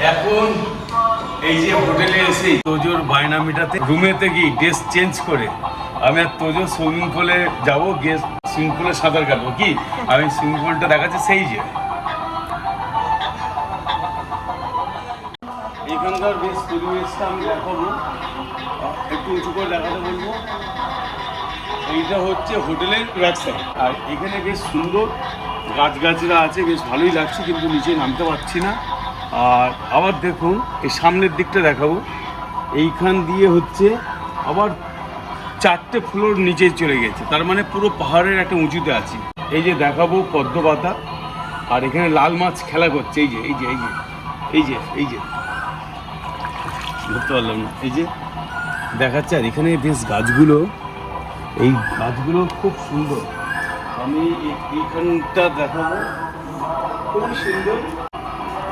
এখন এই যে হোটেলে এসে তোজোর বায়না মেটাতে রুমেতে গিয়ে ড্রেস চেঞ্জ করে আমি আর তোজো সুইমিং পুলে যাবো, গিয়ে সুইমিং পুলে সাঁতার কাটবো। কি আমি সুইমিং পুলটা দেখাচ্ছি, সেই যে এখানকার বেশ পরিবেশটা আমি দেখাবো, একটু উঁচু করে দেখাতে বলবো। এইটা হচ্ছে হোটেলের ব্যাক সাইড, আর এখানে বেশ সুন্দর গাছগাছরা আছে, বেশ ভালোই লাগছে, কিন্তু নিচে নামতে পারছি না। আর আবার দেখুন এই সামনের দিকটা দেখাবো, এইখান দিয়ে হচ্ছে আবার 4টে ফ্লোর নিচে চলে গেছে, তার মানে পুরো পাহাড়ের একটা উঁচুতে আছি। এই যে দেখাবো পদ্ম পাতা, আর এখানে লাল মাছ খেলা করছে, এই যে এই যে এই যে এই যে এই যে ধরতে পারলাম না, এই যে দেখাচ্ছে। আর এখানে বেশ গাছগুলো, এই গাছগুলো খুব সুন্দর, আমি এইখানটা দেখাবো, খুবই সুন্দর।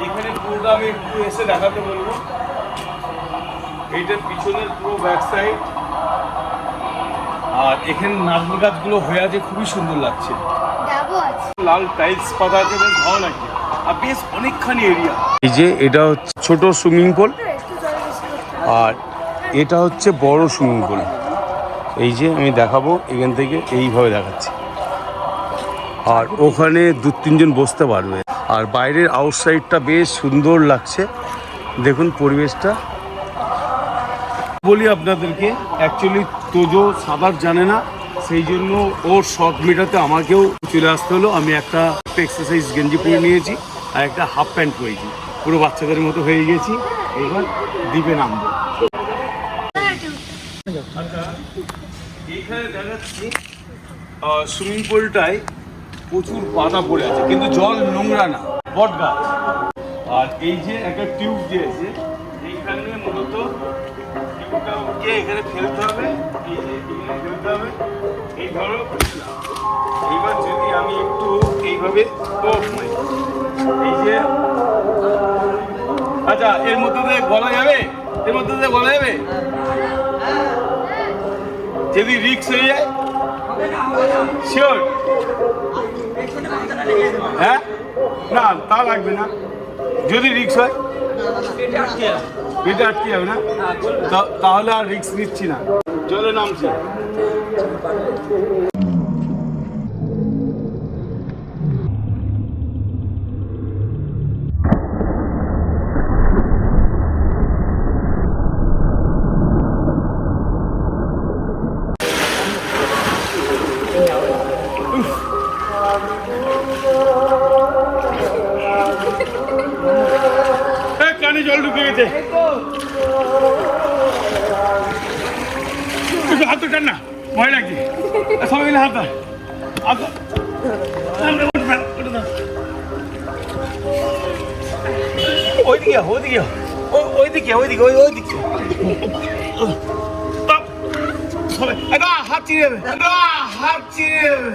এখানে পুরোটা আমি একটু এসে দেখাতে বলবো, এইটার পিছনের পুরো ব্যাক সাইড। আর এখানে নারকেল গাছগুলো হয়ে আছে, খুবই সুন্দর লাগছে, লাল টাইলস পাতা আছে, বেশ ভালো লাগছে, আর বেশ অনেকখানি এরিয়া। এই যে এটা হচ্ছে ছোট সুইমিং পুল, আর এটা হচ্ছে বড় সুইমিং পুল। এই যে আমি দেখাবো এখান থেকে, এইভাবে দেখাচ্ছি, আর ওখানে 2-3 জন বসতে পারবে। আর বাইরের আউটসাইডটা বেশ সুন্দর লাগছে, দেখুন পরিবেশটা। বলি আপনাদেরকে, অ্যাকচুয়ালি তোজো সাঁতার জানে না, সেই জন্য ওর শখ মেটাতে আমাকেও চলে আসতে হলো। আমি একটা এক্সারসাইজ গেঞ্জি পরে নিয়েছি আর একটা হাফ প্যান্ট পরেছি, পুরো বাচ্চাদের মতো হয়ে গেছি। এবার দ্বীপে নামবো। এখানে দেখাচ্ছি সুইমিং পুলটায় প্রচুর পাতা পড়ে আছে, কিন্তু জল নোংরা না, বট গাছ। আর এই যে একটা টিউব দিয়েছে, এইখানে মূলত টিউবটাকে এখানে ফেলতে হবে, এই যে এখানে ফেলতে হবে, এই ধরো ফেললাম। এইবার যদি আমি একটু এইভাবে এই যে, আচ্ছা এর মধ্যে দিয়ে বলা যাবে, এর মধ্যে দিয়ে বলা যাবে, যদি রিস্ক হয়ে যায় শিওর? হ্যাঁ, না তা লাগবে না, যদি রিস্ক হয় পেটে আটকে যাবে না, তাহলে আর রিস্ক নিচ্ছি না, জলে নামছি। কানে জল ঢুকে গেছে, হাত টান না, ভয় লাগছে, সবাই মিলে হাত ওইদিকে ওইদিকে ওইদিকে ওইদিকে ওইদিকে হাত চিড়ে যাবে, হাত চিড়ে যাবে,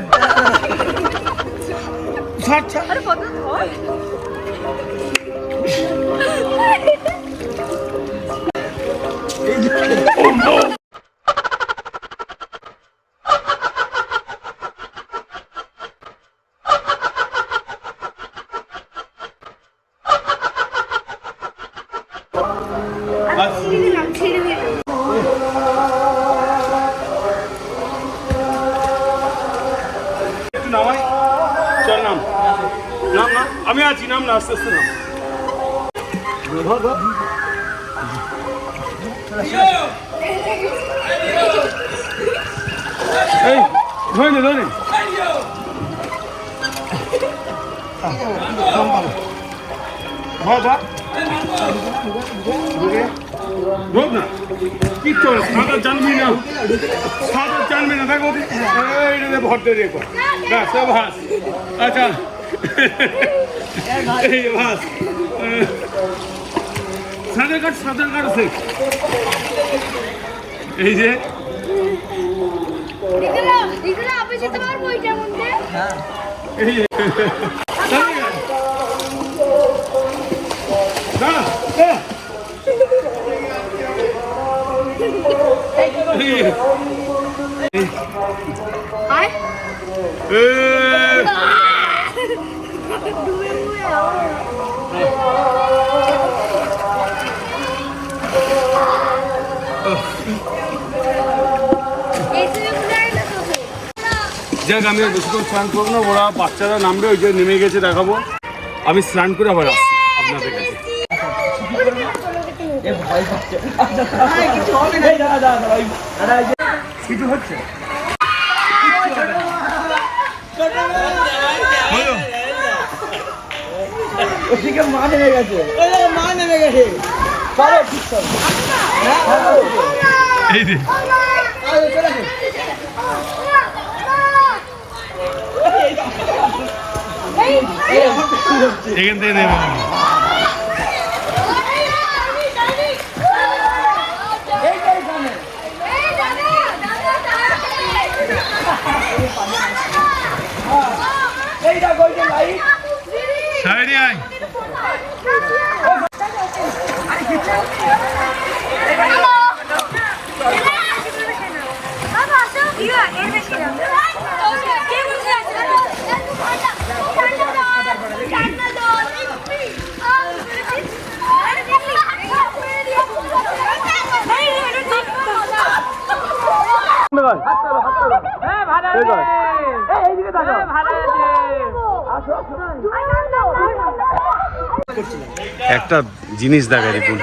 ছাড় ছাড়। নামাই, চল নাম, নাম না, আমি আছি, নাম না, আস্তে আস্তে নাম। এই ধরে নে, ধরে নে, রোদ না, কিচ্ছু সাঁতার জানবি না, সাঁতার জানবি না, দেখো এইটাতে ভরতে রে, ভাস। আচ্ছা এই ভাস, সাঁতার কাট, সাঁতার কাটছে, এই যে যাক আমি আর বেশিক্ষণ স্নান করবো না, ওরা বাচ্চারা নামবে, ওই যে নেমে গেছে দেখাবো। আমি স্নান করে আবার আসছি আপনাদের কাছে। কিছু হচ্ছে ওদিকে মা নেমে গেছে, মা নেমে গেছে। এই রে এখান থেকে নেমে সাইডে আয়। একটা জিনিস দেখাই দেখুন,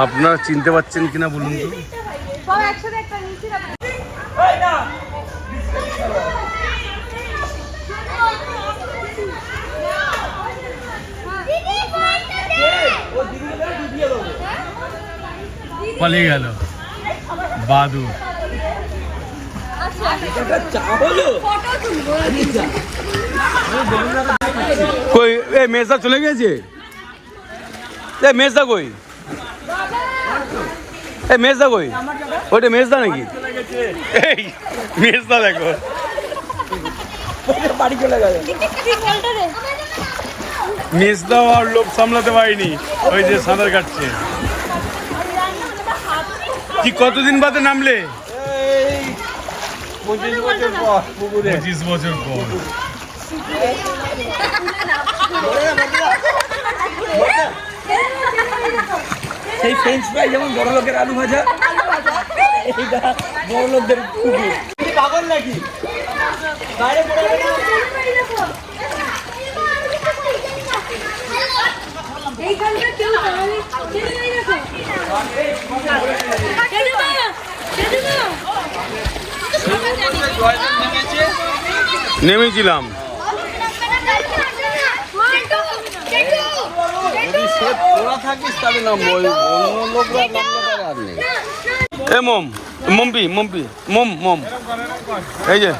আপনারা চিনতে পারছেন কিনা বলুন তো। পালিয়ে গেল বাদুর। কই এই মেজদা চলে গেছে? এই মেজদা কই? এই মেজদা কই? ওইটা মেজদা নাকি? এই মেজদা দেখো বাড়ি চলে গেল। মেজদাও আর লোক সামলাতে পারিনি, ওই যে সাঁতার কাটছে। কি কতদিন বাদে নামলে? 25 বছর পর পুকুরে। 25 বছর পর। সেই ফ্রেঞ্চ ফ্রাই যেমন বড় লোকের আলু ভাজা, এইটা বড় লোকদের পুকুর। পাগল নাকি? বাইরে পড়ে গেল। এইখানটা কেউ দাঁড়ালে চলে যাই দেখো। কেটে দাও, কেটে দাও। নেমেছিলাম। এ মম মম্পি মম্পি মম মম এই যে